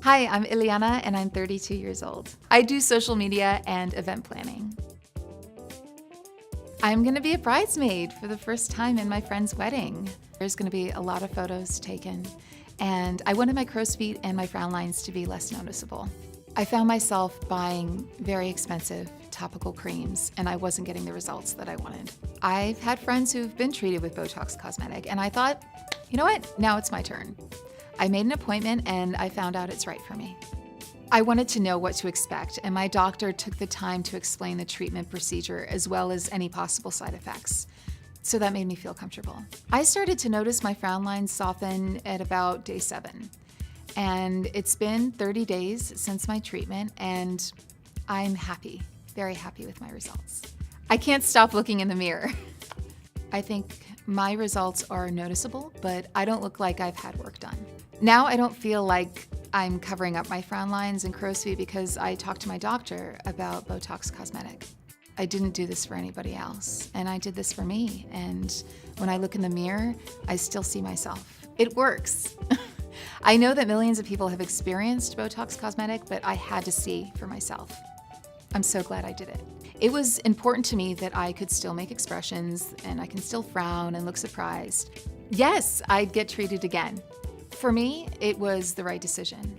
Hi, I'm Eliana and I'm 32 years old. I do social media and event planning. I'm gonna be a bridesmaid for the first time in my friend's wedding. There's gonna be a lot of photos taken, and I wanted my crow's feet and my frown lines to be less noticeable. I found myself buying very expensive topical creams, and I wasn't getting the results that I wanted. I've had friends who've been treated with Botox cosmetic, and I thought, you know what, now it's my turn. I made an appointment and I found out it's right for me. I wanted to know what to expect, and my doctor took the time to explain the treatment procedure as well as any possible side effects. So that made me feel comfortable. I started to notice my frown lines soften at about day 7. And it's been 30 days since my treatment, and I'm happy, very happy with my results. I can't stop looking in the mirror. I think my results are noticeable, but I don't look like I've had work done. Now I don't feel like I'm covering up my frown lines and crow's feet because I talked to my doctor about Botox cosmetic. I didn't do this for anybody else, and I did this for me. And when I look in the mirror, I still see myself. It works. I know that millions of people have experienced Botox cosmetic, but I had to see for myself. I'm so glad I did it. It was important to me that I could still make expressions and I can still frown and look surprised. Yes, I'd get treated again. For me, it was the right decision.